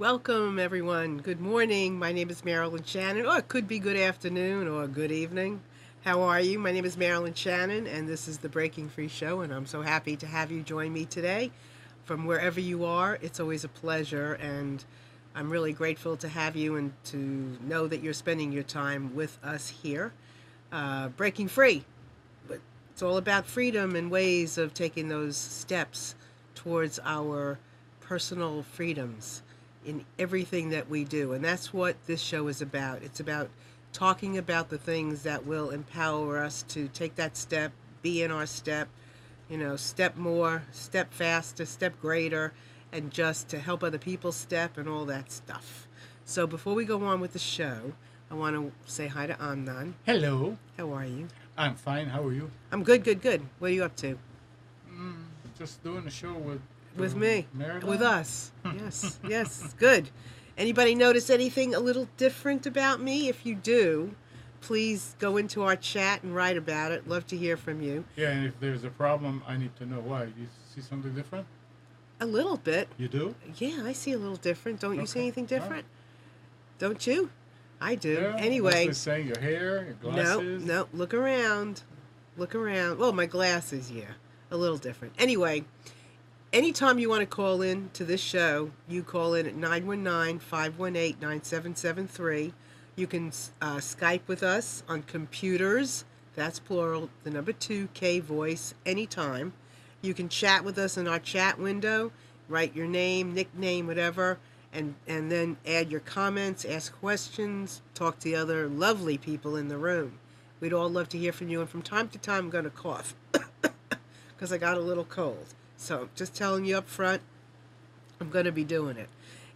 Welcome, everyone. Good morning. My name is Marilyn Shannon, or it could be good afternoon or good evening. How are you? My name is Marilyn Shannon, and this is the Breaking Free Show, and I'm so happy to have you join me today. From wherever you are, it's always a pleasure, and I'm really grateful to have you and to know that you're spending your time with us here. Breaking Free. But it's all about freedom and ways of taking those steps towards our personal freedoms in everything that we do. And that's what this show is about. It's about talking about the things that will empower us to take that step, be in our step, step more, step faster, step greater, and just to help other people step and all that stuff. So before we go on with the show, I want to say hi to Amnon. Hello, How are you? I'm fine. How are you? I'm good, good, good. What are you up to? Mm, just doing a show with With me. Marilyn. With us. Yes, yes, good. Anybody notice anything a little different about me? If you do, please go into our chat and write about it. Love to hear from you. Yeah, and if there's a problem, I need to know why. You see something different? A little bit. You do? Yeah, I see a little different. Don't you see Okay. anything All right. different? Don't you? I do. Yeah. Anyway, Mostly saying your hair, your no, glasses. no, look around. Look around. Well, my glasses, yeah, a little different. Anyway, anytime you want to call in to this show, you call in at 919-518-9773. You can Skype with us on computers, that's plural, the number 2, K voice, anytime. You can chat with us in our chat window, write your name, nickname, whatever, and then add your comments, ask questions, talk to the other lovely people in the room. We'd all love to hear from you, and from time to time I'm going to cough because I got a little cold. So just telling you up front, I'm going to be doing it.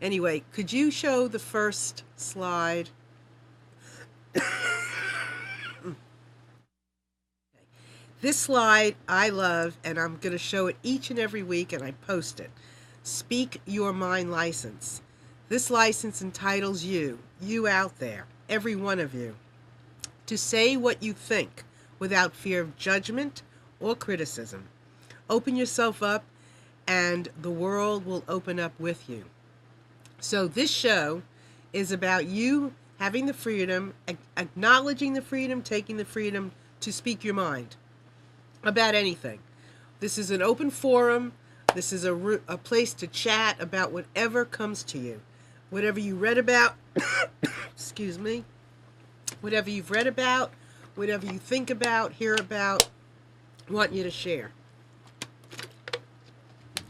Anyway, could you show the first slide? This slide I love, and I'm going to show it each and every week, and I post it. Speak Your Mind license. This license entitles you out there, every one of you, to say what you think without fear of judgment or criticism. Open yourself up, and the world will open up with you. So this show is about you having the freedom, acknowledging the freedom, taking the freedom to speak your mind about anything. This is an open forum. This is a place to chat about whatever comes to you. Whatever you read about, excuse me, whatever you've read about, whatever you think about, hear about, I want you to share.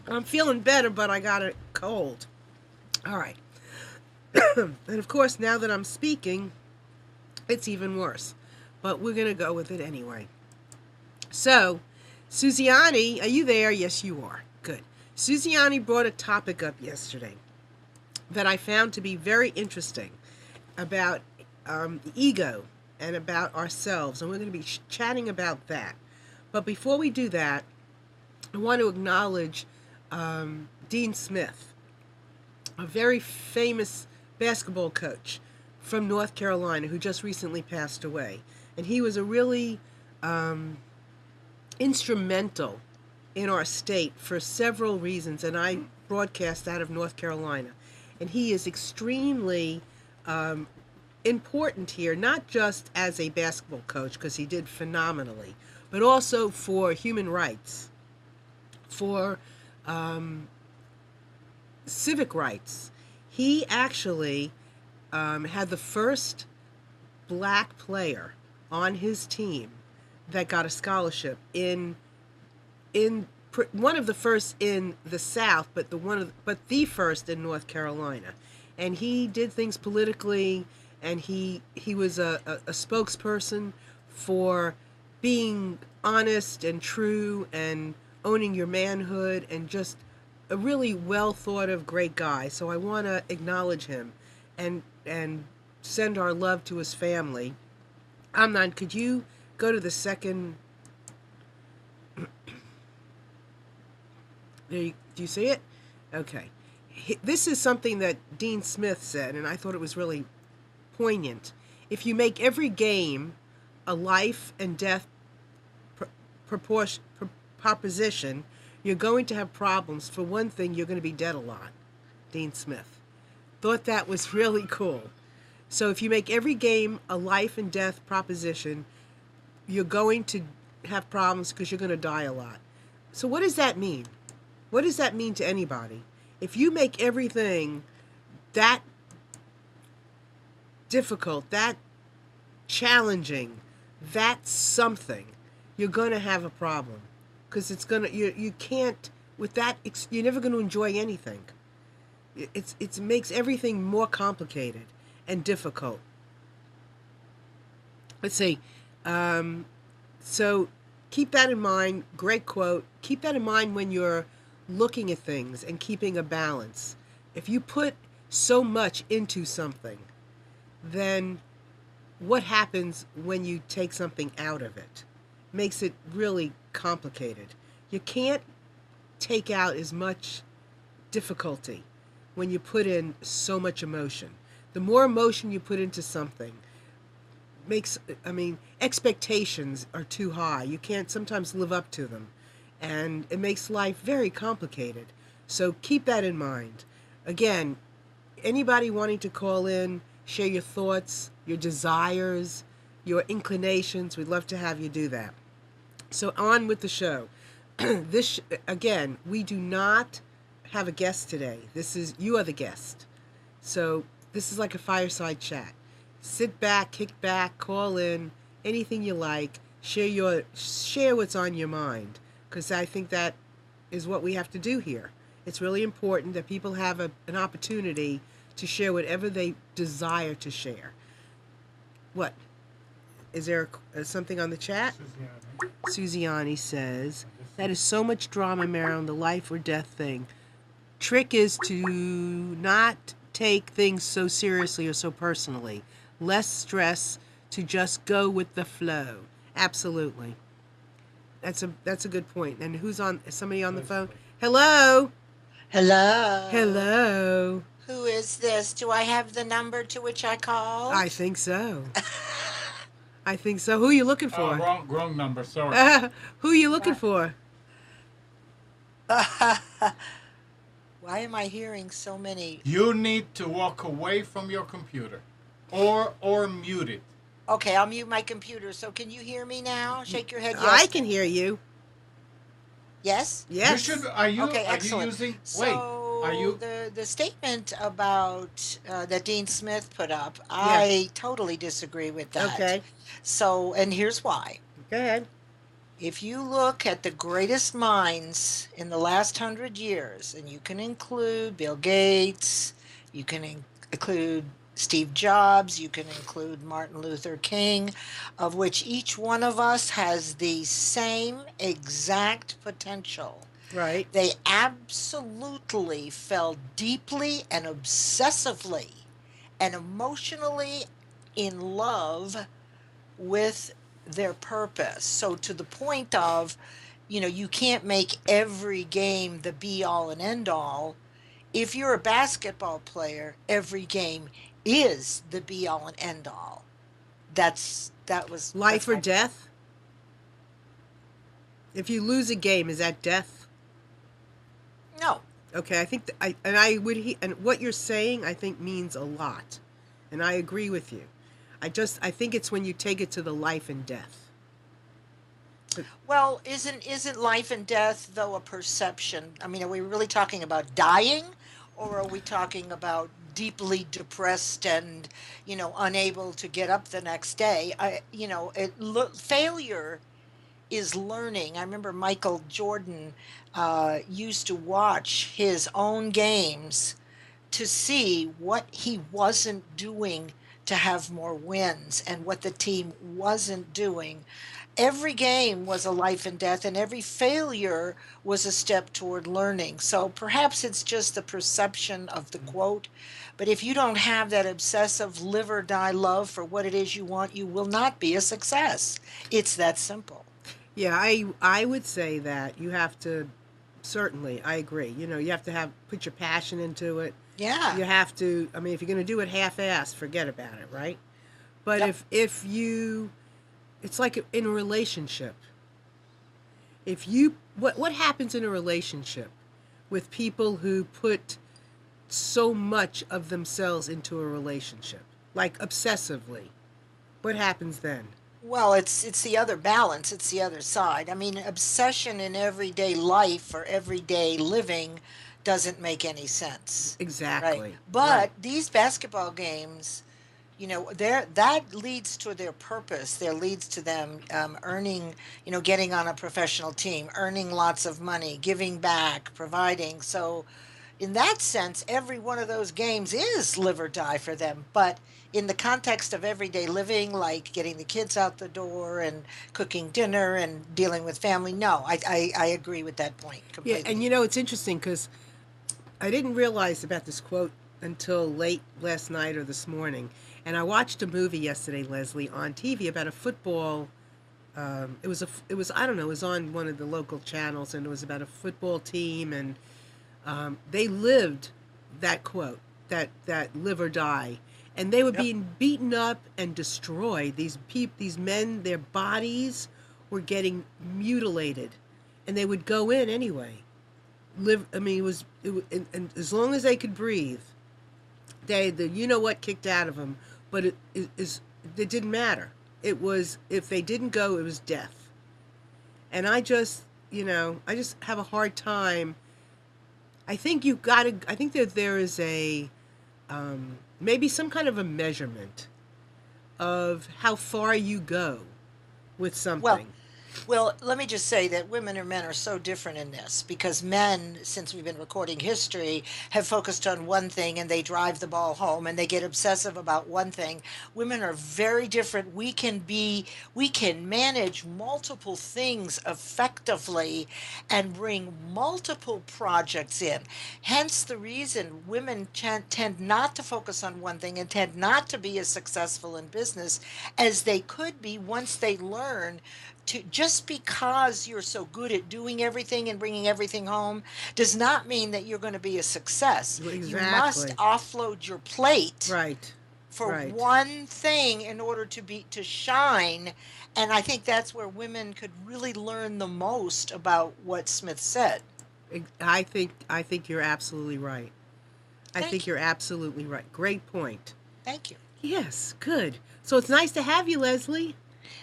I'm feeling better, but I got a cold. All right. And of course, now that I'm speaking, it's even worse. But we're going to go with it anyway. So, Suziani, are you there? Yes, you are. Good. Suziani brought a topic up yesterday that I found to be very interesting about ego and about ourselves. And we're going to be chatting about that. But before we do that, I want to acknowledge Dean Smith, a very famous basketball coach from North Carolina who just recently passed away. And he was a really instrumental in our state for several reasons, and I broadcast out of North Carolina. And he is extremely important here, not just as a basketball coach, because he did phenomenally, but also for human rights, for civic rights. He actually had the first black player on his team that got a scholarship in one of the first in the South, but the first in North Carolina. And he did things politically, and he was a spokesperson for being honest and true and owning your manhood, and just a really well thought of great guy. So I want to acknowledge him and send our love to his family. Amnon, could you go to the second? Do you see it? Okay. This is something that Dean Smith said, and I thought it was really poignant. If you make every game a life and death proposition, you're going to have problems. For one thing, you're going to be dead a lot. Dean Smith. thought that was really cool. So if you make every game a life and death proposition, you're going to have problems because you're going to die a lot. So what does that mean? What does that mean to anybody? If you make everything that difficult, that challenging, that something, you're going to have a problem. Because it's going to, you can't, with that, you're never going to enjoy anything. It makes everything more complicated and difficult. Let's see. So keep that in mind. Great quote. Keep that in mind when you're looking at things and keeping a balance. If you put so much into something, then what happens when you take something out of it? Makes it really complicated. You can't take out as much difficulty when you put in so much emotion. The more emotion you put into something expectations are too high. You can't sometimes live up to them, and it makes life very complicated. So keep that in mind. Again, anybody wanting to call in, share your thoughts, your desires, your inclinations, we'd love to have you do that. So on with the show. Again, we do not have a guest today. You are the guest. So this is like a fireside chat. Sit back, kick back, call in, anything you like. Share what's on your mind, because I think that is what we have to do here. It's really important that people have an opportunity to share whatever they desire to share. What? Is there something on the chat? Susiani says, that is so much drama, Marilyn, the life or death thing. Trick is to not take things so seriously or so personally. Less stress, to just go with the flow. Absolutely. That's a good point. And who's on? Is somebody on the phone? Hello? Hello. Hello. Who is this? Do I have the number to which I called? I think so. I think so. Who are you looking for? Wrong number, sorry. Who are you looking for? Why am I hearing so many? You need to walk away from your computer or mute it. Okay, I'll mute my computer. So can you hear me now? Shake your head. Yes. I can hear you. Yes? Yes. Okay, Are excellent. you using... So are you... the statement about that Dean Smith put up, I totally disagree with that. Okay. So, and here's why. Go ahead. If you look at the greatest minds in the last 100 years, and you can include Bill Gates, you can include Steve Jobs, you can include Martin Luther King, of which each one of us has the same exact potential. Right. They absolutely fell deeply and obsessively and emotionally in love with their purpose. So to the point of, you can't make every game the be all and end all. If you're a basketball player, every game is the be all and end all. That was life or death. If you lose a game, is that death? No. Okay, I think and what you're saying, I think, means a lot, and I agree with you. I think it's when you take it to the life and death. Well, isn't life and death though a perception? I mean, are we really talking about dying, or are we talking about deeply depressed and unable to get up the next day? Failure is learning. I remember Michael Jordan used to watch his own games to see what he wasn't doing to have more wins and what the team wasn't doing. Every game was a life and death, and every failure was a step toward learning. So perhaps it's just the perception of the quote, but if you don't have that obsessive live or die love for what it is you want, you will not be a success. It's that simple. Yeah, I would say that you have to, certainly, I agree. You have to put your passion into it. Yeah. You have to, if you're going to do it half-assed, forget about it, right? But if you, it's like in a relationship. What happens in a relationship with people who put so much of themselves into a relationship, like obsessively. What happens then? Well, it's the other balance. It's the other side. I mean, obsession in everyday life or everyday living doesn't make any sense, right? Exactly. But Right. these basketball games, there that leads to their purpose. There leads to them earning, getting on a professional team, earning lots of money, giving back, providing. So in that sense, every one of those games is live or die for them. But in the context of everyday living, like getting the kids out the door and cooking dinner and dealing with family, no, I agree with that point Yeah, and completely. it's interesting because I didn't realize about this quote until late last night or this morning. And I watched a movie yesterday, Leslie, on TV about a football. It was I don't know. It was on one of the local channels, and it was about a football team, and they lived that quote, that live or die, and they were Yep. being beaten up and destroyed. These men, their bodies were getting mutilated, and they would go in anyway. Live. I mean, and as long as they could breathe, the what kicked out of them, but it didn't matter. It was if they didn't go, it was death. And I just have a hard time. I think you got to. I think that there is a maybe some kind of a measurement of how far you go with Well, something. Well, let me just say that women and men are so different in this because men, since we've been recording history, have focused on one thing and they drive the ball home and they get obsessive about one thing. Women are very different. We can manage multiple things effectively and bring multiple projects in. Hence the reason women tend not to focus on one thing and tend not to be as successful in business as they could be once they learn to. Just because you're so good at doing everything and bringing everything home does not mean that you're going to be a success. You must Exactly. offload your plate Right. for Right. one thing in order to shine. And I think that's where women could really learn the most about what Smith said. I think you're absolutely right. I think Thank you. you're absolutely right. Great point. Thank you. Yes, good. So it's nice to have you, Leslie.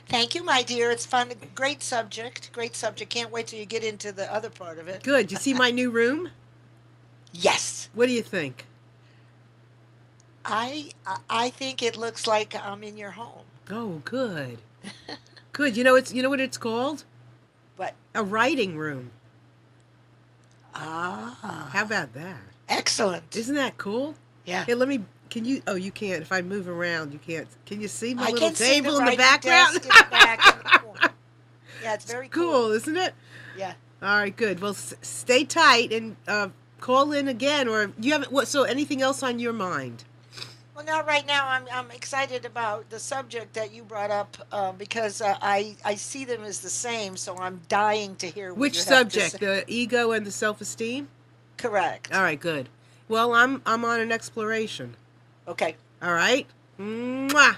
Thank you, my dear. It's fun. Great subject. Great subject. Can't wait till you get into the other part of it. Good. You see my new room? Yes. What do you think? I think it looks like I'm in your home. Oh, good. Good. You know what it's called? But A writing room. How ah, about that? excellent. Isn't that cool? Yeah. Here, let me. Can you? Oh, you can't. If I move around, you can't. Can you see my I little can see the table in the writing background? desk in the back in the corner. Yeah, it's very cool. Cool, isn't it? Yeah. All right, good. Well, stay tight and call in again, or you haven't. What? So, anything else on your mind? Well, now, right now, I'm excited about the subject that you brought up because I see them as the same. So I'm dying to hear what Which you have to say. subject? The ego and the self-esteem. All Correct. right, good. Well, I'm on an exploration. Okay. All right. Mwah.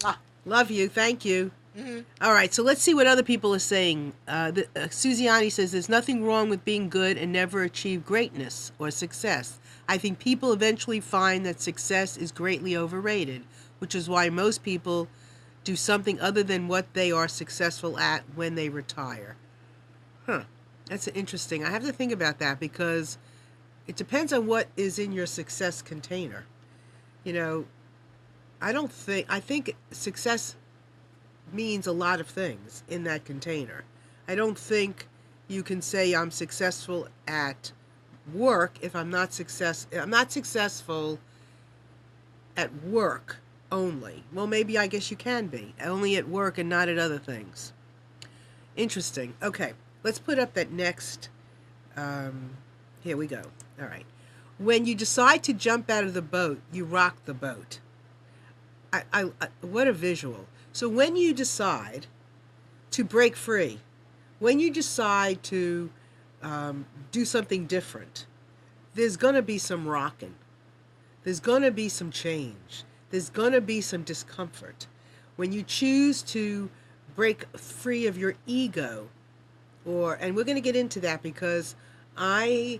Ah, Love you. Thank you. hmm. All right, so let's see what other people are saying. Susiani says there's nothing wrong with being good and never achieve greatness or success. I think people eventually find that success is greatly overrated, which is why most people do something other than what they are successful at when they retire. Huh. That's interesting. I have to think about that because it depends on what is in your success container. You know, I think success means a lot of things in that container. I don't think you can say I'm successful at work if I'm not successful at work only. Well, maybe I guess you can be. Only at work and not at other things. Interesting. Okay, let's put up that next um here we go. All right. When you decide to jump out of the boat, you rock the boat. What a visual. So when you decide to break free, when you decide to do something different, there's going to be some rocking. There's going to be some change. There's going to be some discomfort. When you choose to break free of your ego, and we're going to get into that because I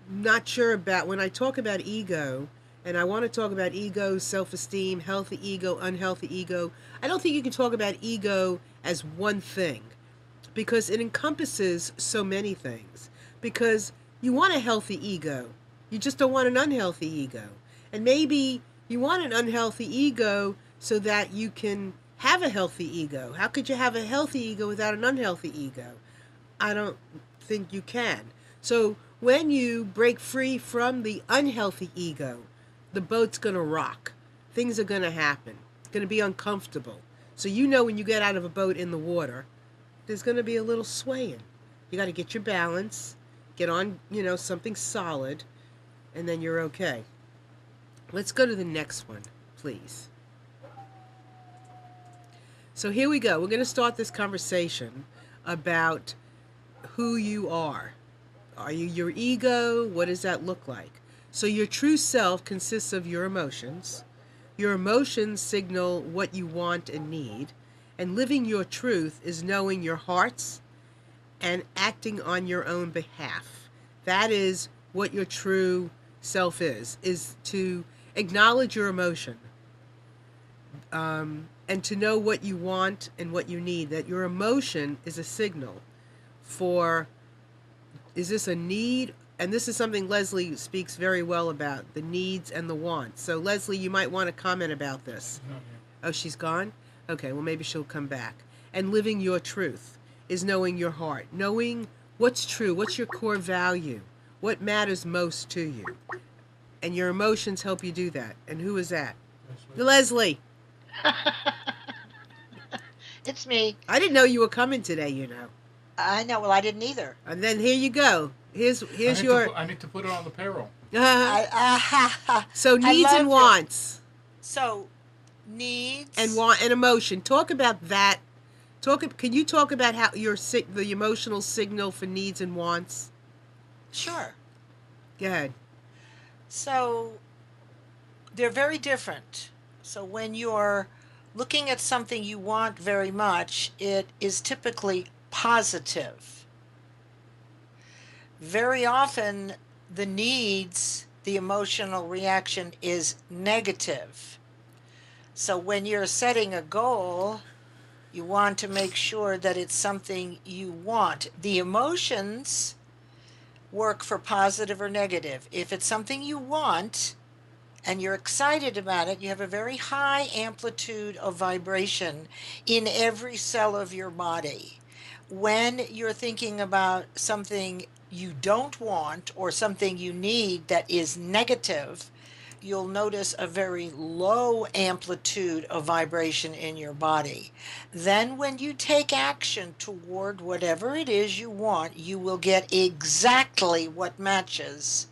not sure about when I talk about ego, and I want to talk about ego, self-esteem, healthy ego, unhealthy ego. I don't think you can talk about ego as one thing because it encompasses so many things. Because you want a healthy ego, you just don't want an unhealthy ego. And maybe you want an unhealthy ego so that you can have a healthy ego. How could you have a healthy ego without an unhealthy ego? I don't think you can. So when you break free from the unhealthy ego, the boat's going to rock. Things are going to happen. It's going to be uncomfortable. So you know when you get out of a boat in the water, there's going to be a little swaying. You got to get your balance, get on, something solid, and then you're okay. Let's go to the next one, please. So here we go. We're going to start this conversation about who you are. Are you your ego? What does that look like? So your true self consists of your emotions. Your emotions signal what you want and need. And living your truth is knowing your hearts and acting on your own behalf. That is what your true self is to acknowledge your emotion. And to know what you want and what you need. That your emotion is a signal for, is this a need? And this is something Leslie speaks very well about, the needs and the wants. So Leslie, you might want to comment about this. Oh, she's gone? Okay, well maybe she'll come back. And living your truth is knowing your heart, knowing what's true, what's your core value, what matters most to you. And your emotions help you do that. And who is that? Leslie. It's me. I didn't know you were coming today, I know. Well, I didn't either. And then here you go. Here's your. I need to put it on the payroll. So needs and wants. So needs and want and emotion. Talk about that. Can you talk about how the emotional signal for needs and wants? Sure. Go ahead. So they're very different. So when you're looking at something you want very much, it is typically positive. Very often, the needs, the emotional reaction is negative. So when you're setting a goal, you want to make sure that it's something you want. The emotions work for positive or negative. If it's something you want and you're excited about it, you have a very high amplitude of vibration in every cell of your body. When you're thinking about something you don't want or something you need that is negative, you'll notice a very low amplitude of vibration in your body. Then when you take action toward whatever it is you want, you will get exactly what matches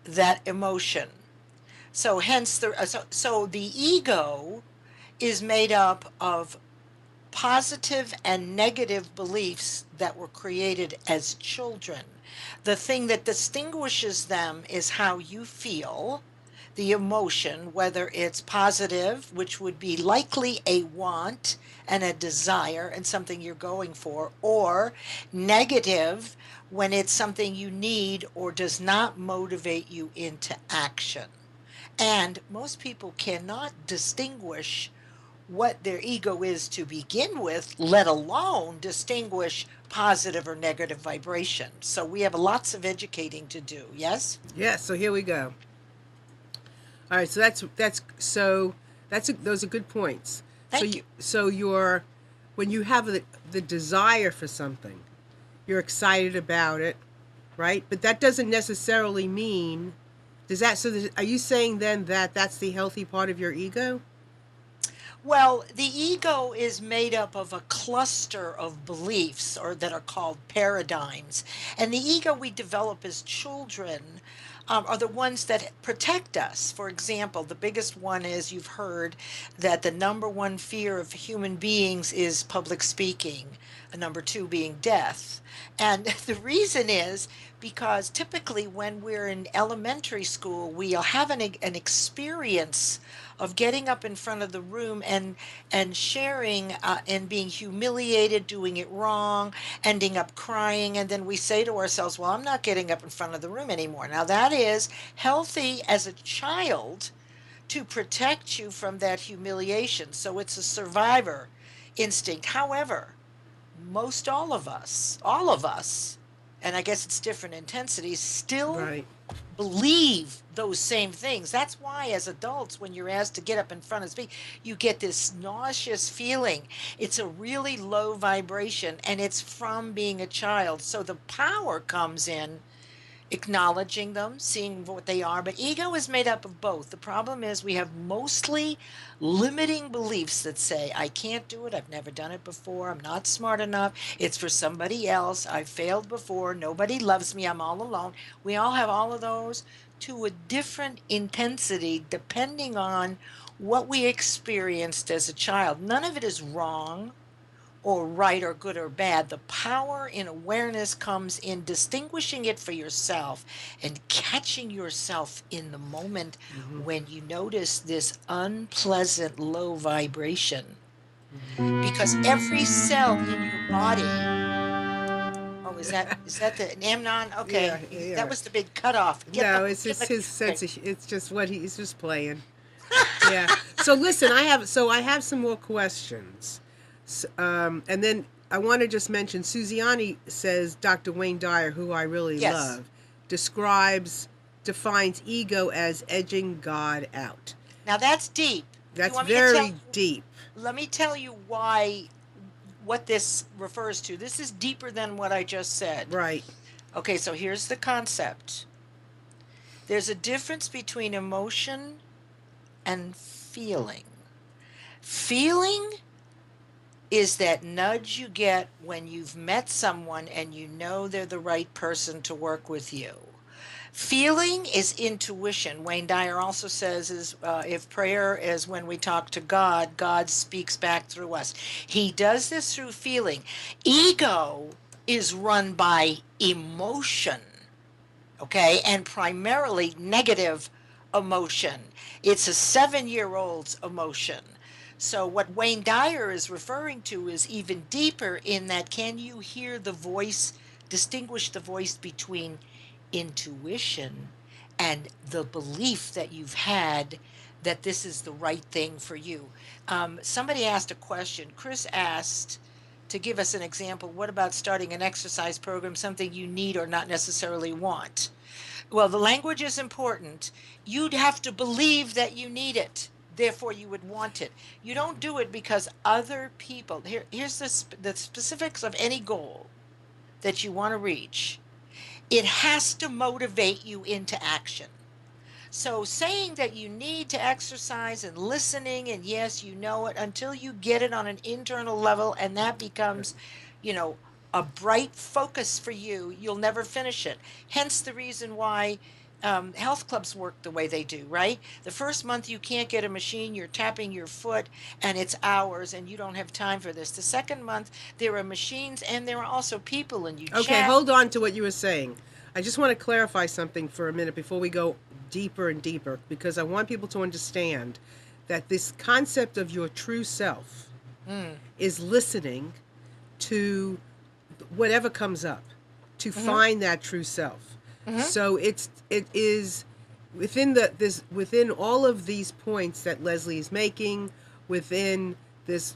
that emotion. So hence the ego is made up of positive and negative beliefs that were created as children. The thing that distinguishes them is how you feel, the emotion, whether it's positive, which would be likely a want and a desire and something you're going for, or negative, when it's something you need or does not motivate you into action. And most people cannot distinguish what their ego is to begin with, let alone distinguish positive or negative vibration. So we have lots of educating to do. Yes? Yes, so here we go. All right, so those are good points. Thank you. So when you have the desire for something, you're excited about it, right? But that doesn't necessarily mean are you saying then that that's the healthy part of your ego? Well, the ego is made up of a cluster of beliefs or that are called paradigms. And the ego we develop as children are the ones that protect us. For example, the biggest one is you've heard that the number one fear of human beings is public speaking, number two being death. And the reason is because typically when we're in elementary school, we'll have an experience of getting up in front of the room and sharing and being humiliated, doing it wrong, ending up crying, and then we say to ourselves, "Well, I'm not getting up in front of the room anymore." Now that is healthy as a child to protect you from that humiliation. So it's a survivor instinct. However, most all of us, and I guess it's different intensities, still Right. believe those same things. That's why, as adults, when you're asked to get up in front and speak, you get this nauseous feeling. It's a really low vibration, and it's from being a child. So the power comes in acknowledging them, seeing what they are. But ego is made up of both. The problem is we have mostly limiting beliefs that say, I can't do it. I've never done it before. I'm not smart enough. It's for somebody else. I've failed before. Nobody loves me. I'm all alone. We all have all of those to a different intensity depending on what we experienced as a child. None of it is wrong or right or good or bad. The power in awareness comes in distinguishing it for yourself and catching yourself in the moment Hmm. when you notice this unpleasant low vibration. Hmm. Because every cell in your body, oh, is that the Amnon? Yeah, Okay, that yeah. was the big cutoff. No, it's Get just the his okay. sense of, it's just what he's just playing. Yeah. So listen, I have some more questions. And then I want to just mention Suziani says Dr. Wayne Dyer, who I really Yes. love, defines ego as edging God out. Now that's deep. You That's want me to tell very deep. let me tell you why what this refers to. This is deeper than what I just said. Right. Okay, so here's the concept. There's a difference between emotion and feeling. Feeling is that nudge you get when you've met someone and you know they're the right person to work with you. Feeling is intuition. Wayne Dyer also says is if prayer is when we talk to God, God speaks back through us. He does this through feeling. Ego is run by emotion, okay, and primarily negative emotion. It's a 7-year old's emotion. So, what Wayne Dyer is referring to is even deeper in that can you hear the voice, distinguish the voice between intuition and the belief that you've had that this is the right thing for you? Somebody asked a question. Chris asked to give us an example. What about starting an exercise program, something you need or not necessarily want? Well, the language is important. You'd have to believe that you need it. Therefore, you would want it. You don't do it because other people. Here's the specifics of any goal that you want to reach. It has to motivate you into action. So, saying that you need to exercise and listening, and yes, you know it until you get it on an internal level, and that becomes, you know, a bright focus for you, you'll never finish it. Hence the reason why health clubs work the way they do, right? The first month you can't get a machine, you're tapping your foot, and it's hours, and you don't have time for this. The second month, there are machines, and there are also people, and you Okay, chat. hold on to what you were saying. I just want to clarify something for a minute before we go deeper and deeper, because I want people to understand that this concept of your true self Mm, is listening to whatever comes up to hmm find that true self. hmm So it is within all of these points that Leslie is making, within this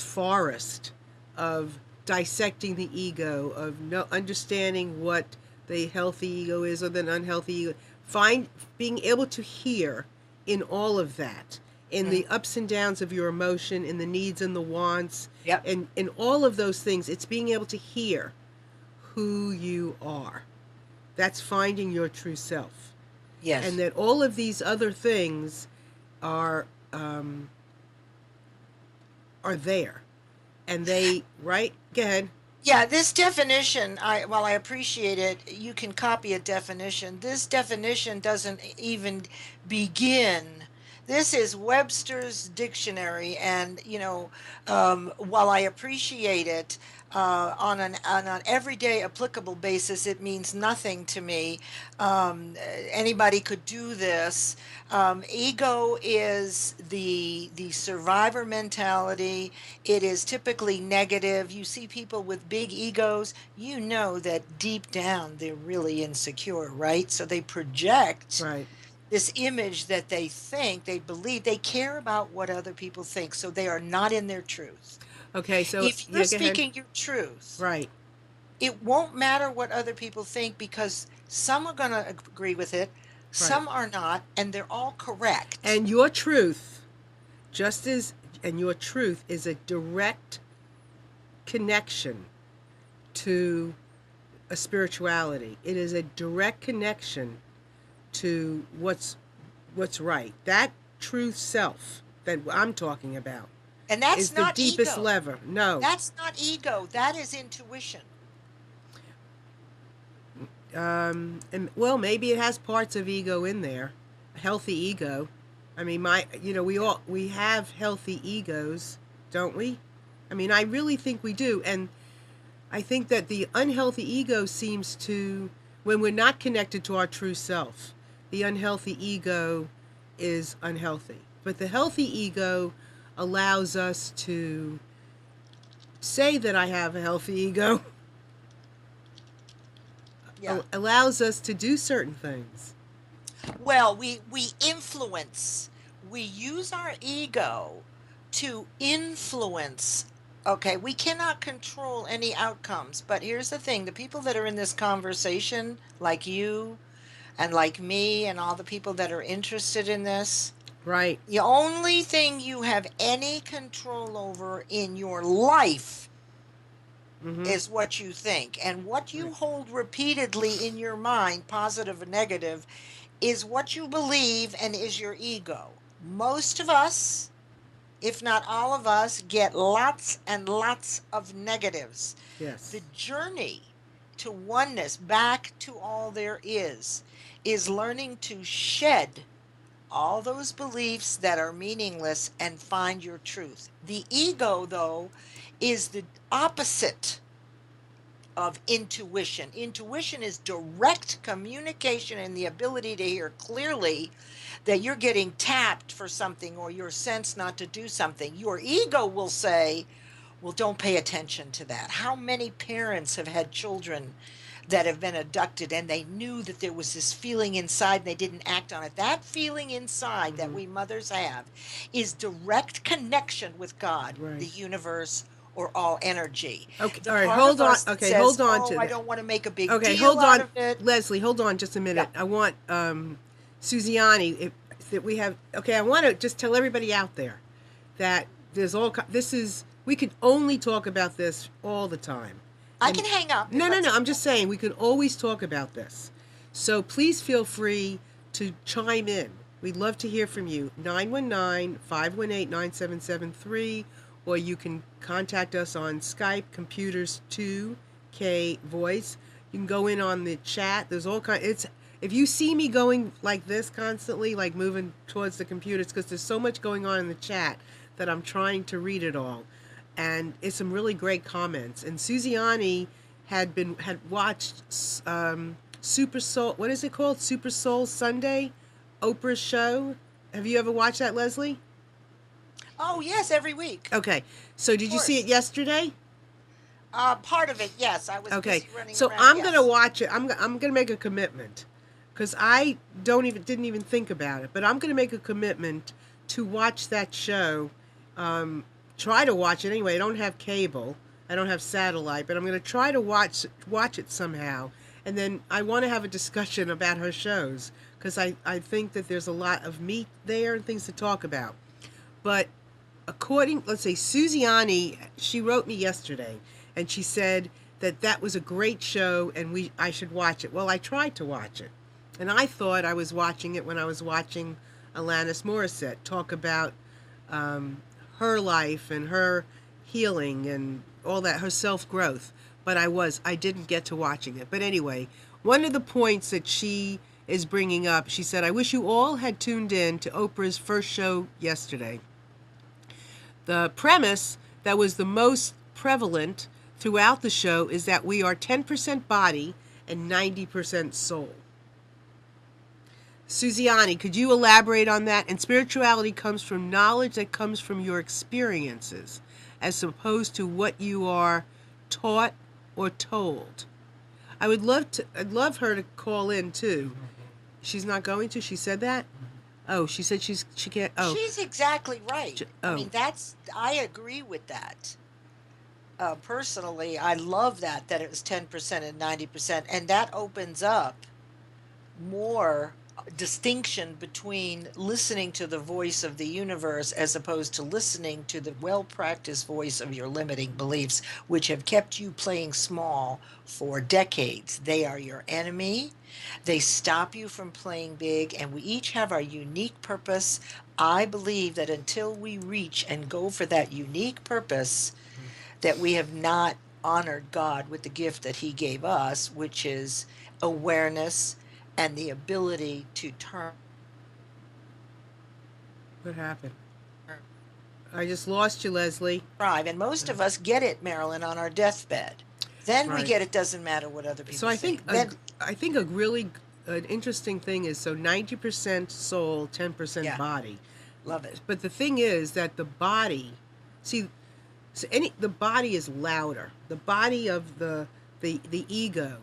forest of dissecting the ego, of no understanding what the healthy ego is or the unhealthy ego, being able to hear in all of that, in hmm the ups and downs of your emotion, in the needs and the wants, Yep. and in all of those things, it's being able to hear who you are. That's finding your true self, and Yes. that all of these other things are um, are there, and they right. Go ahead. Yeah, this definition, while I appreciate it, you can copy a definition. This definition doesn't even begin. This is Webster's dictionary, and while I appreciate it on an everyday applicable basis, it means nothing to me. Anybody could do this. Ego is the survivor mentality. It is typically negative. You see people with big egos, you know that deep down they're really insecure, right? So they project Right. this image that they think, they believe, they care about what other people think, so they are not in their truth. Okay, so If you're yeah, go ahead. speaking your truth, Right. it won't matter what other people think because some are going to agree with it, Right. some are not, and they're all correct. And your truth, just as, and your truth is a direct connection to a spirituality. It is a direct connection to what's right. That true self that I'm talking about And that's is the not deepest ego. lever. No. That's not ego. That is intuition. And well, maybe it has parts of ego in there, a healthy ego. I mean, we have healthy egos, don't we? I mean, I really think we do, and I think that the unhealthy ego seems to, when we're not connected to our true self, the unhealthy ego is unhealthy. But the healthy ego allows us to say that I have a healthy ego, Yeah. allows us to do certain things. Well, we influence. We use our ego to influence. Okay, we cannot control any outcomes, but here's the thing, the people that are in this conversation, like you and like me and all the people that are interested in this, Right. the only thing you have any control over in your life Mm-hmm. is what you think. And what you hold repeatedly in your mind, positive or negative, is what you believe and is your ego. Most of us, if not all of us, get lots and lots of negatives. Yes. The journey to oneness, back to all there is learning to shed all those beliefs that are meaningless and find your truth. The ego, though, is the opposite of intuition. Intuition is direct communication and the ability to hear clearly that you're getting tapped for something or your sense not to do something. Your ego will say, well, don't pay attention to that. How many parents have had children that have been abducted and they knew that there was this feeling inside and they didn't act on it? That feeling inside that we mothers have is direct connection with God, Right. the universe, or all energy. Okay. The All right. part Hold of on. us that Okay. says, Hold on oh, to I that. don't want to make a big Okay. deal Hold out on, of it. Leslie. Hold on just a minute. Yeah. I want Suziani. That we have. Okay. I want to just tell everybody out there that there's all. This is. We could only talk about this all the time. I And- can hang up. No, if no, that's no. I'm just saying we can always talk about this. So please feel free to chime in. We'd love to hear from you. 919-518-9773, or you can contact us on Skype, Computers 2K Voice. You can go in on the chat. There's all kind. It's if you see me going like this constantly, like moving towards the computers, because there's so much going on in the chat that I'm trying to read it all, and it's some really great comments. And Suziani had watched Super Soul. What is it called? Super Soul Sunday, Oprah's show. Have you ever watched that, Leslie? Oh, yes, every week. Okay. So did you see course. it yesterday? Part of it, yes. I was Okay. busy running So around. I'm yes. gonna watch it. I'm gonna make a commitment, because I didn't even think about it. But I'm gonna make a commitment to watch that show. Try to watch it anyway. I don't have cable. I don't have satellite, but I'm gonna try to watch it somehow. And then I want to have a discussion about her shows, because I think that there's a lot of meat there and things to talk about. But let's say Suziani, she wrote me yesterday, and she said that was a great show and I should watch it. Well, I tried to watch it, and I thought I was watching it when I was watching Alanis Morissette talk about her life and her healing and all that, her self-growth. But I didn't get to watching it. But anyway, one of the points that she is bringing up, she said, I wish you all had tuned in to Oprah's first show yesterday. The premise that was the most prevalent throughout the show is that we are 10% body and 90% soul. Susiani, could you elaborate on that? And spirituality comes from knowledge that comes from your experiences, as opposed to what you are taught or told. I'd love her to call in too. She's not going to? She said that? Oh, she said she can't. Oh. She's exactly right. Oh. I mean, I agree with that. Personally, I love that it was 10% and 90%, and that opens up more distinction between listening to the voice of the universe as opposed to listening to the well-practiced voice of your limiting beliefs, which have kept you playing small for decades. They are your enemy. They stop you from playing big, and we each have our unique purpose. I believe that until we reach and go for that unique purpose, that we have not honored God with the gift that he gave us, which is awareness and the ability to turn. What happened? I just lost you, Leslie. And most of us get it, Marilyn, on our deathbed. Then we Right. get it doesn't matter what other people So I think. think I think a really an interesting thing is, so 90% soul, 10% Yeah. body. Love it. But the thing is that the body, see, the body is louder. The body of the ego,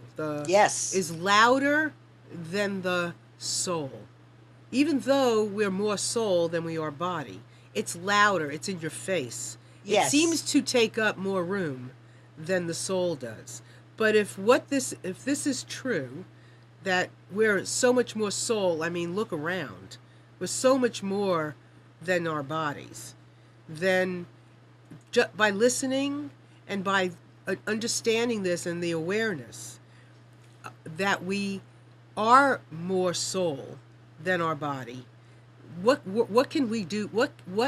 Yes. is louder than the soul. Even though we're more soul than we are body, it's louder. It's in your face. Yes. It seems to take up more room than the soul does. But if this is true, that we're so much more soul, I mean, look around. We're so much more than our bodies. Then by listening and by understanding this and the awareness that we are more soul than our body, what can we do?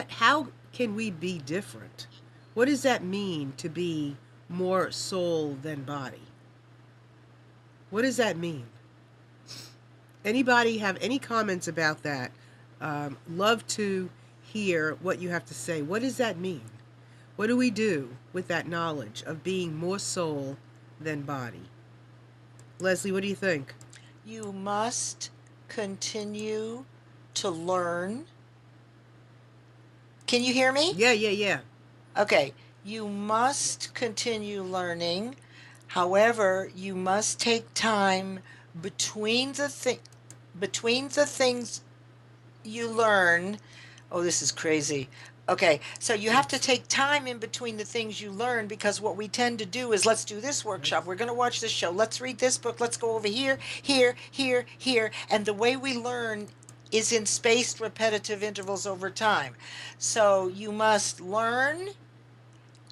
How can we be different? What does that mean to be more soul than body? What does that mean? Anybody have any comments about that? Love to hear what you have to say. What does that mean? What do we do with that knowledge of being more soul than body? Leslie, what do you think? You must continue to learn. Can you hear me? Yeah. Okay. You must continue learning. However, you must take time between the things you learn. Oh, this is crazy. Okay, so you have to take time in between the things you learn, because what we tend to do is, let's do this workshop, we're going to watch this show, let's read this book, let's go over here, and the way we learn is in spaced repetitive intervals over time. So you must learn,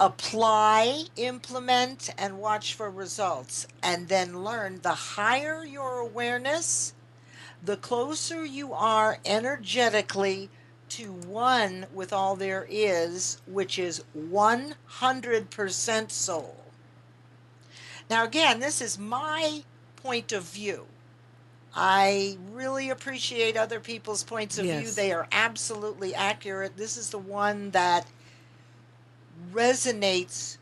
apply, implement, and watch for results, and then learn. The higher your awareness, the closer you are energetically to one with all there is, which is 100% soul. Now again, this is my point of view. I really appreciate other people's points of view. Yes. They are absolutely accurate. This is the one that resonates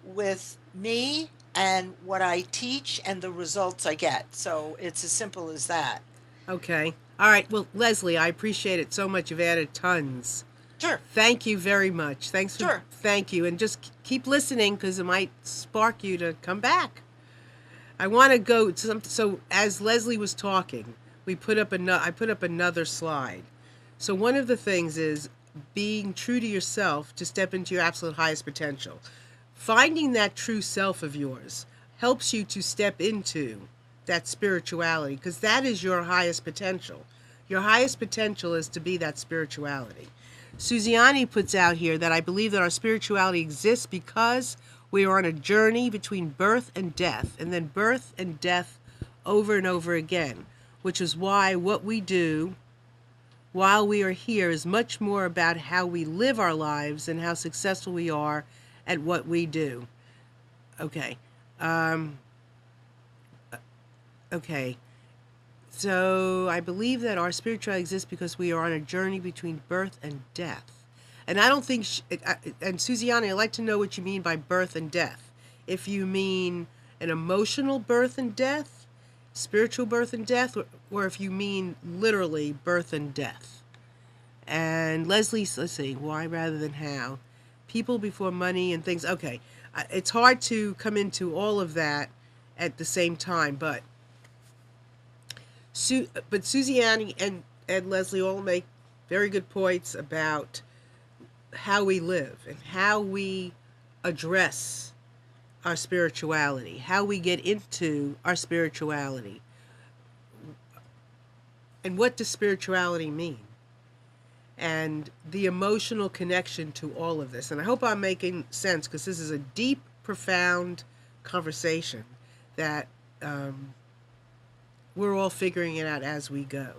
with me and what I teach and the results I get. So it's as simple as that. Okay. All right. Well, Leslie, I appreciate it so much. You've added tons. Sure. Thank you very much. Thanks for. Sure. Thank you, and just keep listening, because it might spark you to come back. I want to go to so as Leslie was talking, I put up another slide. So one of the things is being true to yourself to step into your absolute highest potential. Finding that true self of yours helps you to step into that spirituality, because that is your highest potential. Your highest potential is to be that spirituality. Susiani puts out here that I believe that our spirituality exists because we are on a journey between birth and death, and then birth and death over and over again, which is why what we do while we are here is much more about how we live our lives and how successful we are at what we do. Okay. Okay. So I believe that our spirituality exists because we are on a journey between birth and death. And I don't think, and Susiani, I'd like to know what you mean by birth and death. If you mean an emotional birth and death, spiritual birth and death, or if you mean literally birth and death. And Leslie, let's see, why rather than how? People before money and things. Okay, it's hard to come into all of that at the same time, but Susiani and Leslie all make very good points about how we live and how we address our spirituality, how we get into our spirituality, and what does spirituality mean, and the emotional connection to all of this. And I hope I'm making sense, because this is a deep, profound conversation that we're all figuring it out as we go.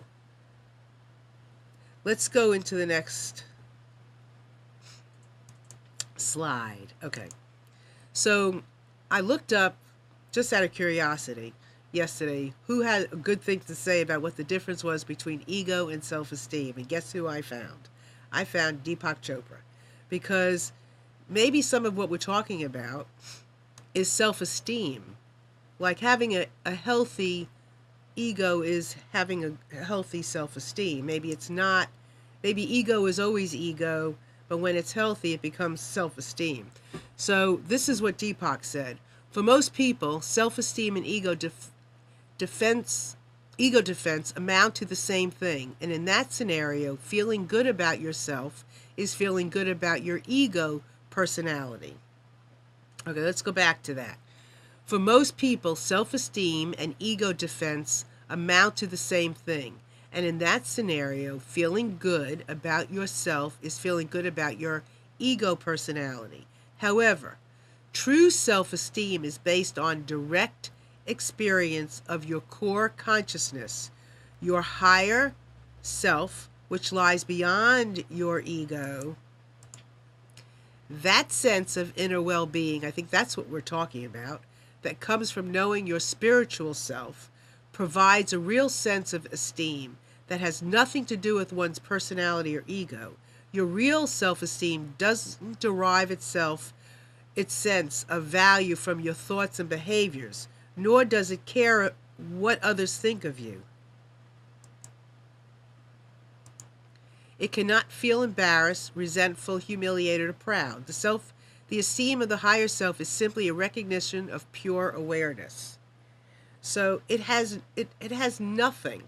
Let's go into the next slide. Okay. So I looked up, just out of curiosity, yesterday, who had a good thing to say about what the difference was between ego and self-esteem. And guess who I found? I found Deepak Chopra. Because maybe some of what we're talking about is self-esteem. Like having a healthy ego is having a healthy self-esteem. Maybe it's not, maybe ego is always ego, but when it's healthy, it becomes self-esteem. So this is what Deepak said. For most people, self-esteem and ego defense amount to the same thing. And in that scenario, feeling good about yourself is feeling good about your ego personality. Okay, let's go back to that. For most people, self-esteem and ego defense amount to the same thing. And in that scenario, feeling good about yourself is feeling good about your ego personality. However, true self-esteem is based on direct experience of your core consciousness, your higher self, which lies beyond your ego. That sense of inner well-being, I think that's what we're talking about, that comes from knowing your spiritual self, provides a real sense of esteem that has nothing to do with one's personality or ego. Your real self-esteem doesn't derive its sense of value from your thoughts and behaviors, nor does it care what others think of you. It cannot feel embarrassed, resentful, humiliated, or proud. The esteem of the higher self is simply a recognition of pure awareness. So it has nothing.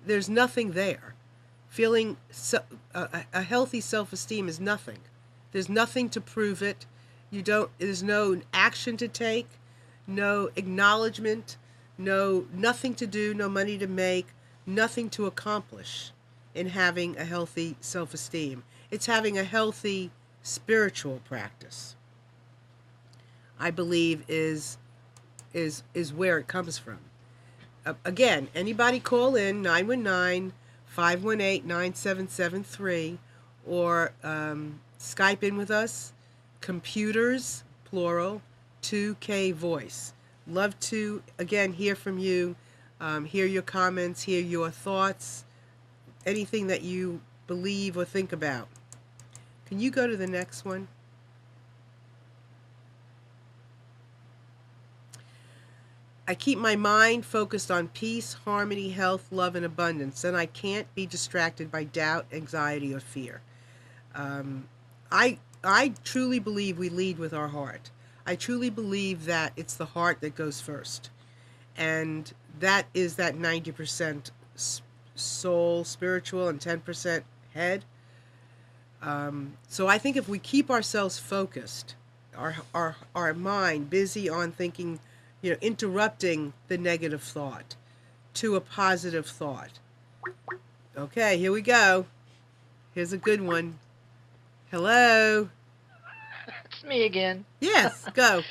There's nothing there. Feeling a healthy self-esteem is nothing. There's nothing to prove it. There's no action to take, no acknowledgement, nothing to do, no money to make, nothing to accomplish in having a healthy self-esteem. It's having a healthy spiritual practice, I believe, is where it comes from. Again, anybody call in 919-518-9773 or Skype in with us, computers, plural, 2K voice. Love to, again, hear from you, hear your comments, hear your thoughts, anything that you believe or think about. Can you go to the next one? I keep my mind focused on peace, harmony, health, love, and abundance, and I can't be distracted by doubt, anxiety, or fear. I truly believe we lead with our heart. I truly believe that it's the heart that goes first. And that is that 90% soul, spiritual, and 10% head. So I think if we keep ourselves focused, our mind busy on thinking, interrupting the negative thought to a positive thought. Okay, here we go. Here's a good one. Hello. It's me again. Yes, go.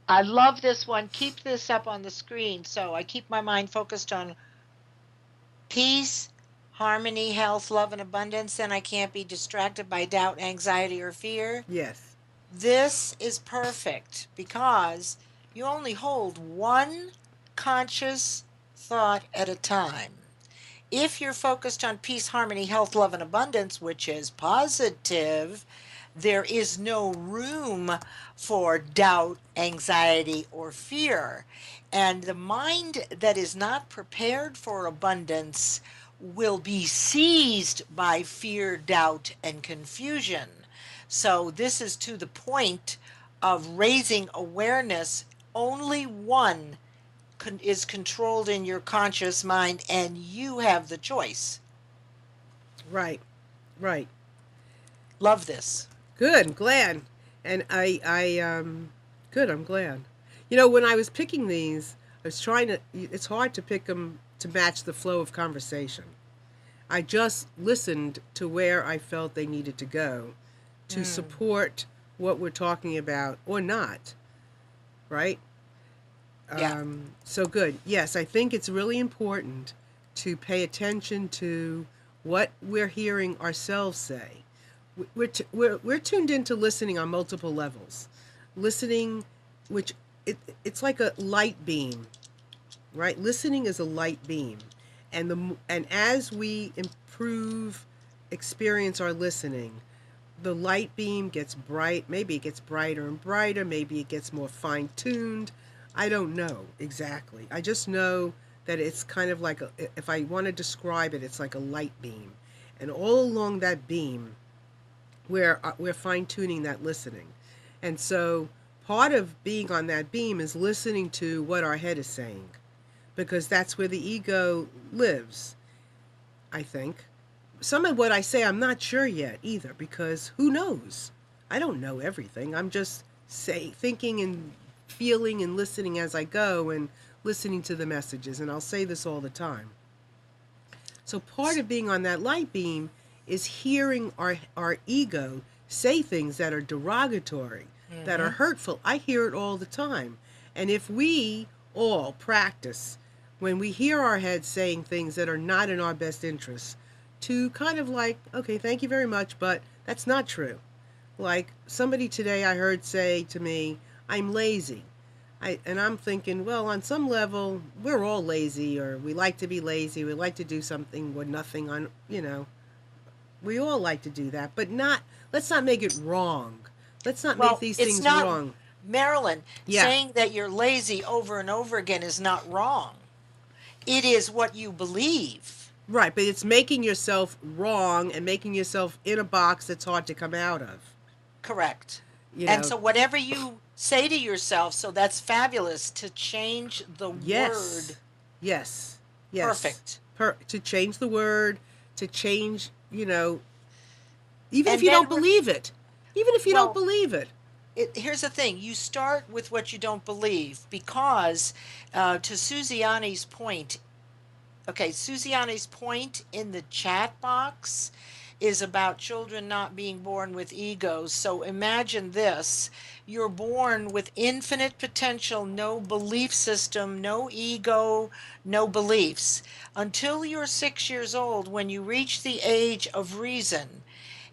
I love this one. Keep this up on the screen. So I keep my mind focused on peace, harmony, health, love, and abundance, and I can't be distracted by doubt, anxiety, or fear. Yes. This is perfect because you only hold one conscious thought at a time. If you're focused on peace, harmony, health, love, and abundance, which is positive, there is no room for doubt, anxiety, or fear. And the mind that is not prepared for abundance will be seized by fear, doubt, and confusion. So, this is to the point of raising awareness. Only one is controlled in your conscious mind, and you have the choice. Right. Right. Love this. Good. I'm glad. And good. I'm glad. You know, when I was picking these, I was trying to. It's hard to pick them to match the flow of conversation. I just listened to where I felt they needed to go to support what we're talking about or not. Right? Yeah. So good. Yes, I think it's really important to pay attention to what we're hearing ourselves say. We're tuned into listening on multiple levels. Listening, which it's like a light beam, right? Listening is a light beam, and as we experience our listening, the light beam gets bright. Maybe it gets brighter and brighter. Maybe it gets more fine tuned. I don't know exactly. I just know that it's kind of like if I want to describe it, it's like a light beam, and all along that beam, we're fine tuning that listening, and so part of being on that beam is listening to what our head is saying, because that's where the ego lives. I think some of what I say, I'm not sure yet either, because who knows? I don't know everything. I'm just thinking and feeling and listening as I go and listening to the messages. And I'll say this all the time. So part of being on that light beam is hearing our ego say things that are derogatory, that are hurtful. I hear it all the time. And if we all practice, when we hear our head saying things that are not in our best interest, to kind of like, okay, thank you very much, but that's not true. Like somebody today I heard say to me, I'm lazy. And I'm thinking, well, on some level, we're all lazy, or we like to be lazy. We like to do something with nothing on, we all like to do that, but let's not make it wrong. Let's not make Well, these it's things not, wrong. Marilyn, Yeah, saying that you're lazy over and over again is not wrong. It is what you believe. right. But it's making yourself wrong and making yourself in a box that's hard to come out of. Correct. You And know, so, whatever you say to yourself, so that's fabulous to change the yes, word. yes, yes. Perfect. To change the word, to change, even if And you then, don't believe it, even if you don't well, believe it. here's the thing, you start with what you don't believe, because to Susiani's point, okay, Susiani's point in the chat box is about children not being born with egos. So imagine this: you're born with infinite potential, no belief system, no ego, no beliefs. Until you're 6 years old, when you reach the age of reason,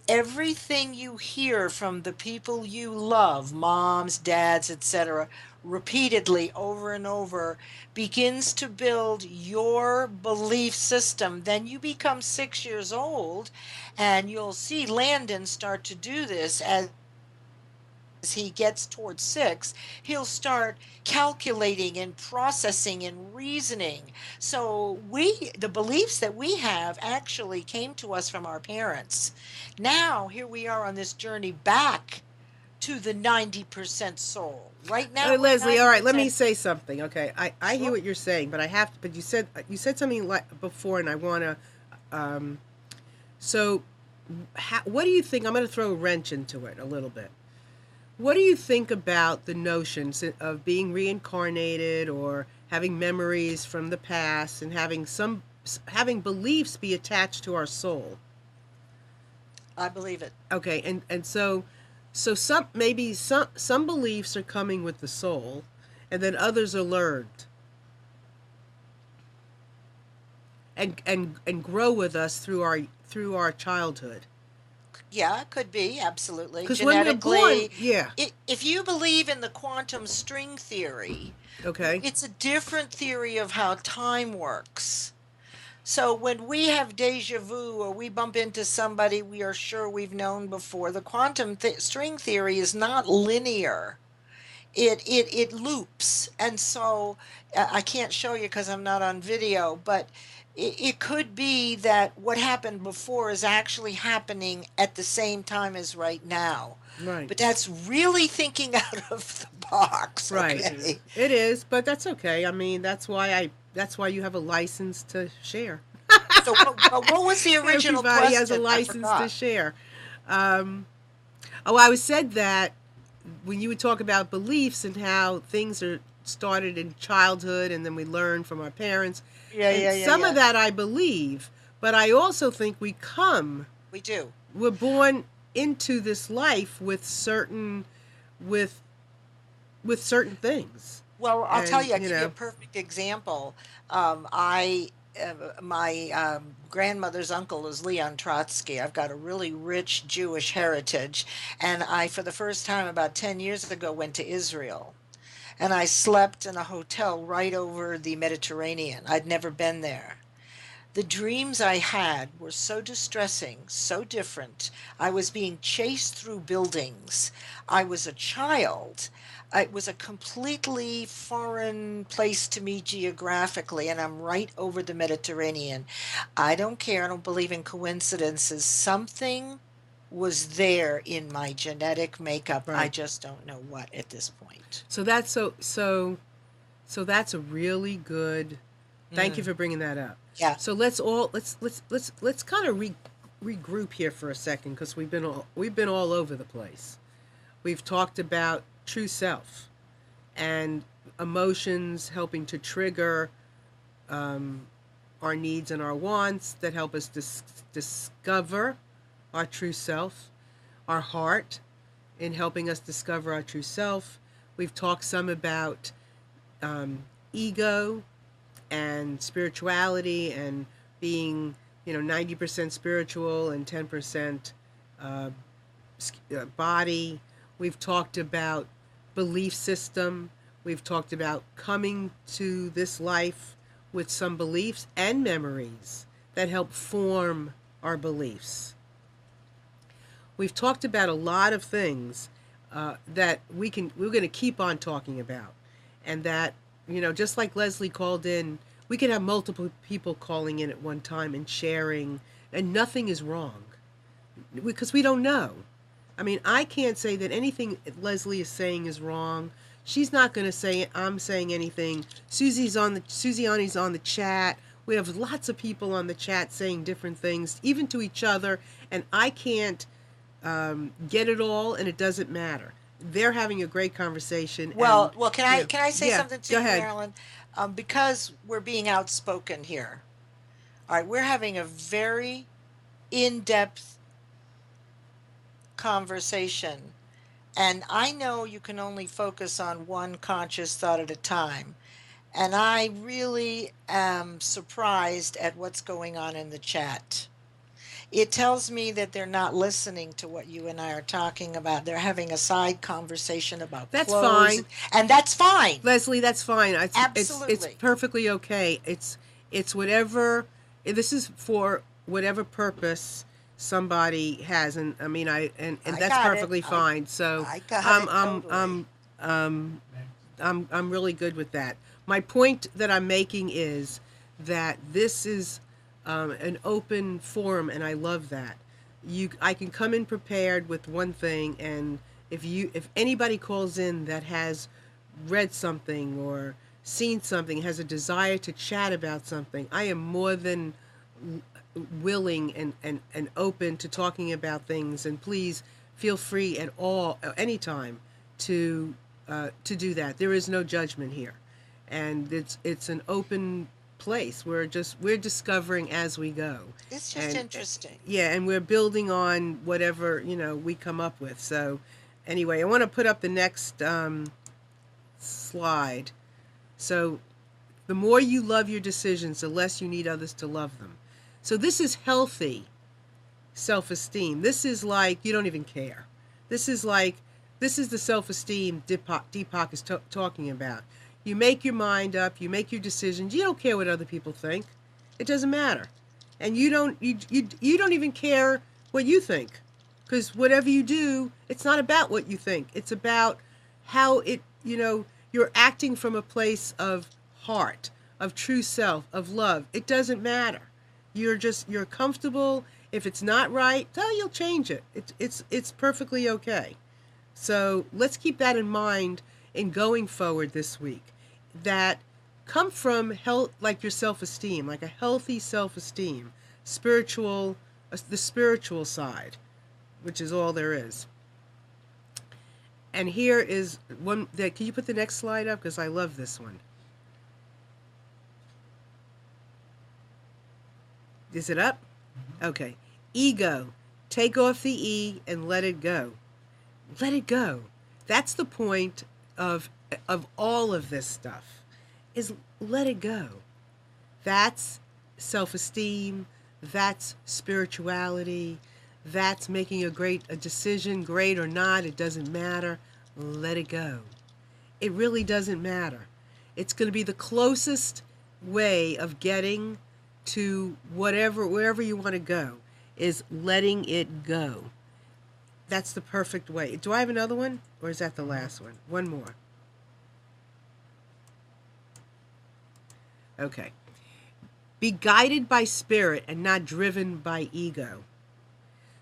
everything you hear from the people you love, moms, dads, etc., repeatedly over and over, begins to build your belief system. Then you become 6 years old, and you'll see Landon start to do this as he gets towards 6. He'll start calculating and processing and reasoning. So the beliefs that we have actually came to us from our parents. Now here we are on this journey back to the 90% soul. Right now we're Leslie, all right, let me 90%. say something. Okay, I hear Sure. what you're saying, but I have to. But you said something like before, and I want to. So, what do you think? I'm going to throw a wrench into it a little bit. What do you think about the notions of being reincarnated or having memories from the past and having beliefs be attached to our soul? I believe it. Okay, and so some beliefs are coming with the soul, and then others are learned and grow with us through our childhood. Yeah, it could be, absolutely. Because when we're born, Genetically, yeah, if you believe in the quantum string theory, okay, it's a different theory of how time works. So when we have deja vu or we bump into somebody we are sure we've known before, the quantum string theory is not linear. It loops, and so I can't show you because I'm not on video, but it could be that what happened before is actually happening at the same time as right now. right, But that's really thinking out of the box, right. okay? It is, but that's okay. I mean, that's why you have a license to share. So what was the original Everybody has a question? I license to forgot. share. Um, oh, I was said that when you would talk about beliefs and how things are started in childhood and then we learn from our parents, Yeah, and yeah, yeah, some of yeah. that I believe, but I also think We do. we're born into this life with with certain things, Well, I'll tell and you, I'll give you a perfect example. My grandmother's uncle is Leon Trotsky. I've got a really rich Jewish heritage. And I, for the first time about 10 years ago, went to Israel. And I slept in a hotel right over the Mediterranean. I'd never been there. The dreams I had were so distressing, so different. I was being chased through buildings. I was a child. It was a completely foreign place to me geographically, and I'm right over the Mediterranean. I don't care. I don't believe in coincidences. Something was there in my genetic makeup. I right. just don't know what at this point. So that's so that's a really good. Thank you Mm, for bringing that up. yeah. So let's kind of regroup here for a second because we've been all over the place. We've talked about true self and emotions helping to trigger our needs and our wants that help us discover our true self, our heart in helping us discover our true self. We've talked some about ego and spirituality and being, 90% spiritual and 10% uh, body. We've talked about belief system. We've talked about coming to this life with some beliefs and memories that help form our beliefs. We've talked about a lot of things that we're going to keep on talking about, and that just like Leslie called in, we can have multiple people calling in at one time and sharing, and nothing is wrong because we don't know. I mean, I can't say that anything Leslie is saying is wrong. She's not going to say I'm saying anything. Susie's on the chat. We have lots of people on the chat saying different things, even to each other, and I can't get it all, and it doesn't matter. They're having a great conversation, and Well, yeah, can I say yeah. something to Go you, ahead. Marilyn? Because we're being outspoken here. All right, we're having a very in-depth conversation, and I know you can only focus on one conscious thought at a time. And I really am surprised at what's going on in the chat. It tells me that they're not listening to what you and I are talking about. They're having a side conversation about That's clothes, fine. and that's fine. Leslie, that's fine. It's Absolutely. perfectly okay. It's whatever. This is for whatever purpose somebody has, and I mean and I that's got it. perfectly fine. So I got I'm it I'm totally. I'm um I'm really good with that. My point that I'm making is that this is an open forum, and I love that. I can come in prepared with one thing, and if anybody calls in that has read something or seen something, has a desire to chat about something, I am more than willing and open to talking about things. And please feel free at all, anytime, to do that. There is no judgment here, and it's an open place. We're discovering as we go, It's just and interesting. yeah, and we're building on whatever we come up with. So anyway, I want to put up the next slide. So the more you love your decisions, the less you need others to love them. So this is healthy self-esteem. This is like you don't even care. This is like this is the self-esteem Deepak is talking about. You make your mind up, you make your decisions. You don't care what other people think. It doesn't matter. And you don't even care what you think. Because whatever you do, it's not about what you think. It's about how you're acting from a place of heart, of true self, of love. It doesn't matter. You're comfortable. If it's not right, you'll change it. It's perfectly okay. So let's keep that in mind in going forward this week. That come from health, like your self-esteem, like a healthy self-esteem, the spiritual side, which is all there is. And here is one that, can you put the next slide up? Because I love this one. Is it up? Okay. Ego. Take off the E and let it go. Let it go. That's the point of all of this stuff, is let it go. That's self-esteem. That's spirituality. That's making a decision, great or not, it doesn't matter. Let it go. It really doesn't matter. It's going to be the closest way of getting to wherever you want to go, is letting it go. That's the perfect way. Do I have another one? Or is that the last one? One more. Okay. Be guided by spirit and not driven by ego.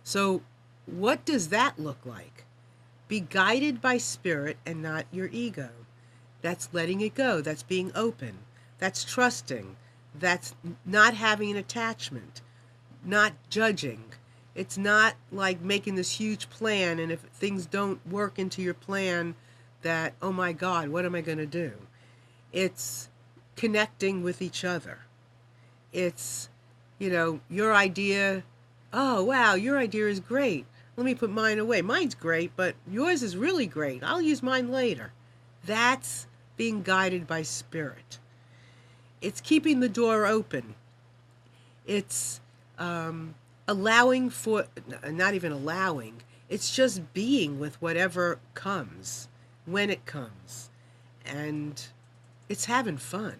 So what does that look like? Be guided by spirit and not your ego. That's letting it go. That's being open. That's trusting. That's not having an attachment. Not judging. It's not like making this huge plan, and if things don't work into your plan, that, oh my God, what am I going to do? It's connecting with each other. It's, your idea, oh wow, your idea is great. Let me put mine away. Mine's great, but yours is really great. I'll use mine later. That's being guided by spirit. It's keeping the door open. It's allowing for, not even allowing, it's just being with whatever comes, when it comes. And it's having fun.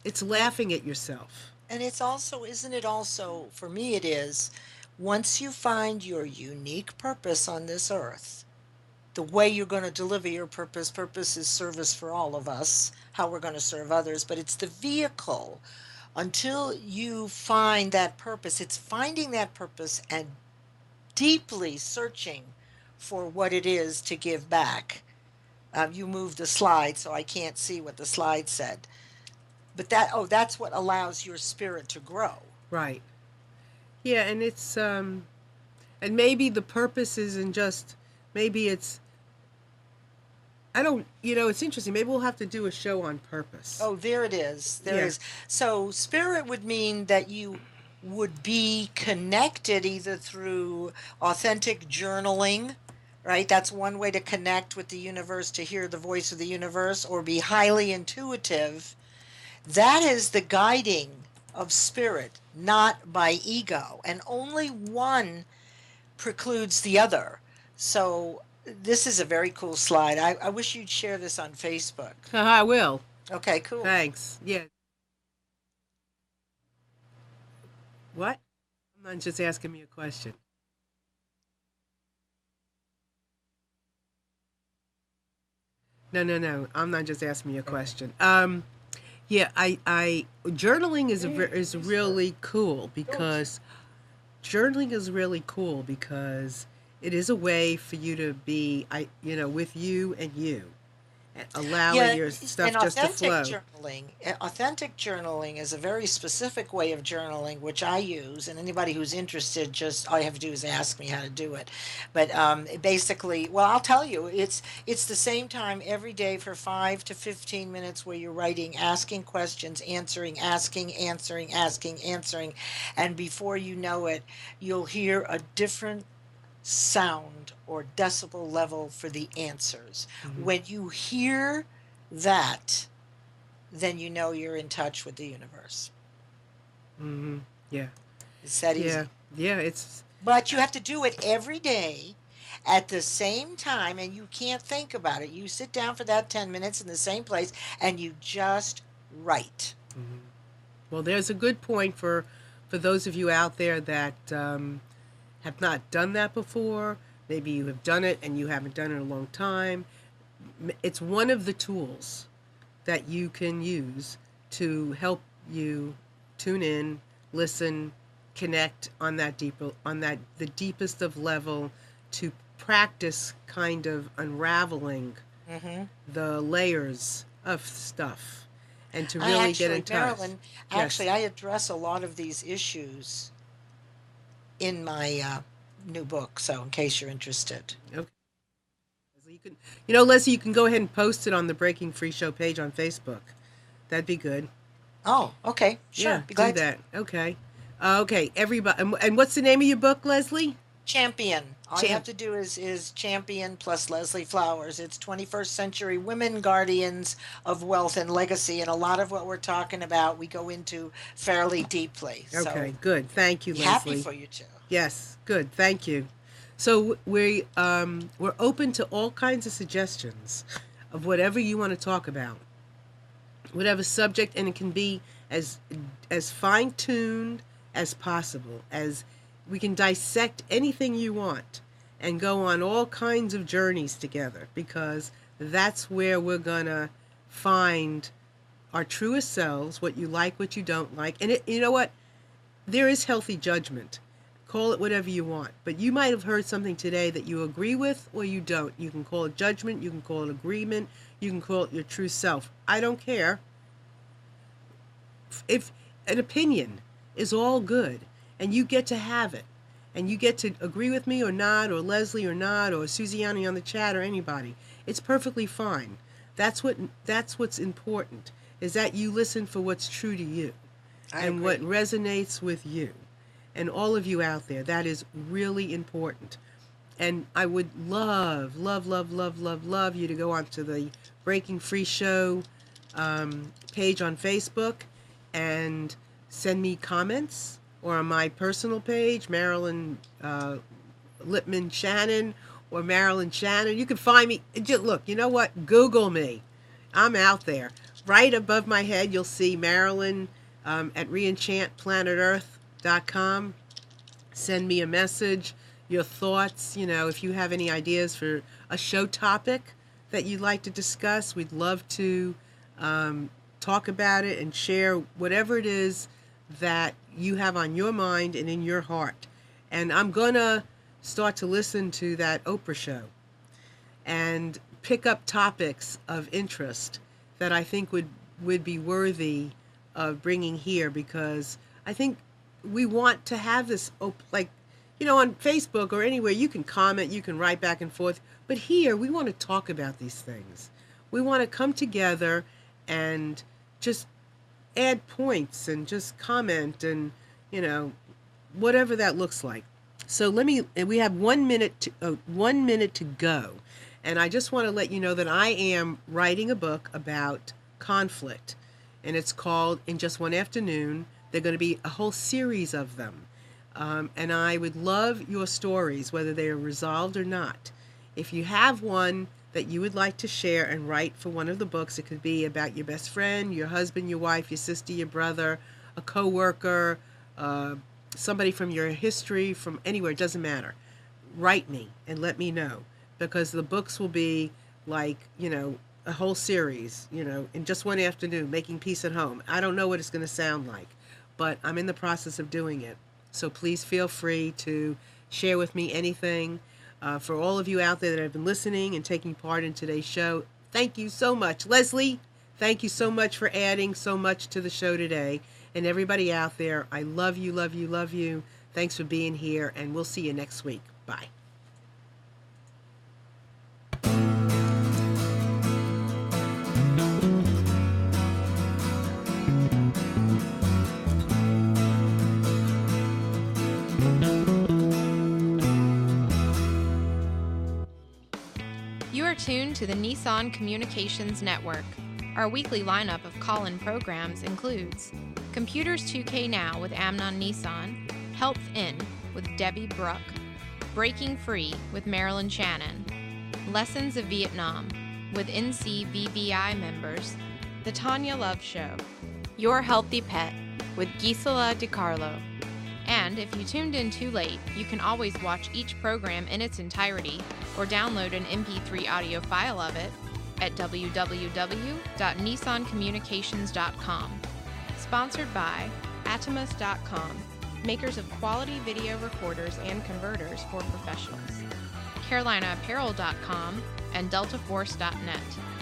It's laughing at yourself. And it's also, isn't it also, for me it is, once you find your unique purpose on this earth, the way you're going to deliver your purpose is service for all of us, how we're going to serve others, but it's the vehicle. Until you find that purpose, it's finding that purpose and deeply searching for what it is to give back. You moved the slide, so I can't see what the slide said. But that's what allows your spirit to grow. Right. Yeah, and it's, and maybe the purpose isn't just, maybe it's, it's interesting. Maybe we'll have to do a show on purpose. Oh, there it is. There Yeah. is. So spirit would mean that you would be connected either through authentic journaling, right? That's one way to connect with the universe, to hear the voice of the universe, or be highly intuitive. That is the guiding of spirit, not by ego. And only one precludes the other. So this is a very cool slide. I wish you'd share this on Facebook. I will. Okay, cool. Thanks. Yeah. What? I'm not just asking me a question. No. I'm not just asking me a question. Yeah, I journaling is really cool because it is a way for you to be with you and you, allowing your stuff just to flow. Authentic journaling is a very specific way of journaling, which I use, and anybody who's interested, just all you have to do is ask me how to do it. But basically, well, I'll tell you, it's the same time every day for 5 to 15 minutes where you're writing, asking questions, answering, asking, answering, asking, answering, and before you know it, you'll hear a different sound or decibel level for the answers. Mm-hmm. When you hear that, then you know you're in touch with the universe. Mm-hmm. Yeah. It's that easy. Yeah. It's But you have to do it every day at the same time, and you can't think about it. You sit down for that 10 minutes in the same place and you just write. Well, there's a good point for those of you out there that have not done that before. Maybe you have done it and you haven't done it in a long time. It's one of the tools that you can use to help you tune in, listen, connect on that the deepest of level, to practice kind of unraveling the layers of stuff and to really get in touch. Marilyn, Yes. actually, I address a lot of these issues in my new book. So, in case you're interested. Okay. Leslie, you can go ahead and post it on the Breaking Free Show page on Facebook. That'd be good. Oh, okay, sure. Yeah, Be do glad to. that. Okay. Okay, everybody. And what's the name of your book, Leslie? Champion. All you have to do is Champion plus Leslie Flowers. It's 21st Century Women Guardians of Wealth and Legacy. And a lot of what we're talking about, we go into fairly deeply. Okay, So, good. Thank you, Leslie. happy for you too. Yes, good. Thank you. So we're open to all kinds of suggestions of whatever you want to talk about, whatever subject, and it can be as fine tuned as possible. As we can dissect anything you want and go on all kinds of journeys together, because that's where we're gonna find our truest selves, what you like, what you don't like, and you know what? There is healthy judgment. Call it whatever you want. But you might have heard something today that you agree with or you don't. You can call it judgment. You can call it agreement. You can call it your true self. I don't care. If an opinion is all good and you get to have it and you get to agree with me or not, or Leslie or not, or Susiani on the chat or anybody, it's perfectly fine. That's what's important, is that you listen for what's true to you and what resonates with you. And all of you out there, that is really important. And I would love, love, love, love, love, love you to go onto the Breaking Free Show page on Facebook and send me comments, or on my personal page, Marilyn Lipman Shannon, or Marilyn Shannon. You can find me. Just look, you know what? Google me. I'm out there. Right above my head, you'll see Marilyn at reenchantplanetearth.com. Send me a message, your thoughts. If you have any ideas for a show topic that you'd like to discuss, we'd love to talk about it and share whatever it is that you have on your mind and in your heart. And I'm gonna start to listen to that Oprah show and pick up topics of interest that I think would be worthy of bringing here, because I think we want to have this, on Facebook or anywhere, you can comment, you can write back and forth, but here we want to talk about these things. We want to come together and just add points and just comment and, whatever that looks like. So we have 1 minute to go. And I just want to let you know that I am writing a book about conflict, and it's called In Just One Afternoon. They're going to be a whole series of them. And I would love your stories, whether they are resolved or not. If you have one that you would like to share and write for one of the books, it could be about your best friend, your husband, your wife, your sister, your brother, a coworker, somebody from your history, from anywhere, it doesn't matter. Write me and let me know, because the books will be like, a whole series, in just one afternoon, making peace at home. I don't know what it's going to sound like, but I'm in the process of doing it. So please feel free to share with me anything. For all of you out there that have been listening and taking part in today's show, thank you so much. Leslie, thank you so much for adding so much to the show today. And everybody out there, I love you, love you, love you. Thanks for being here, and we'll see you next week. Bye. You are tuned to the Nissan Communications Network. Our weekly lineup of call-in programs includes Computers 2K Now with Amnon Nissan, Health In, with Debbie Brooke, Breaking Free with Marilyn Shannon, Lessons of Vietnam with NCBVI members, The Tanya Love Show, Your Healthy Pet with Gisela DiCarlo. And if you tuned in too late, you can always watch each program in its entirety or download an MP3 audio file of it at www.nissancommunications.com. Sponsored by Atomus.com, makers of quality video recorders and converters for professionals, CarolinaApparel.com, and DeltaForce.net.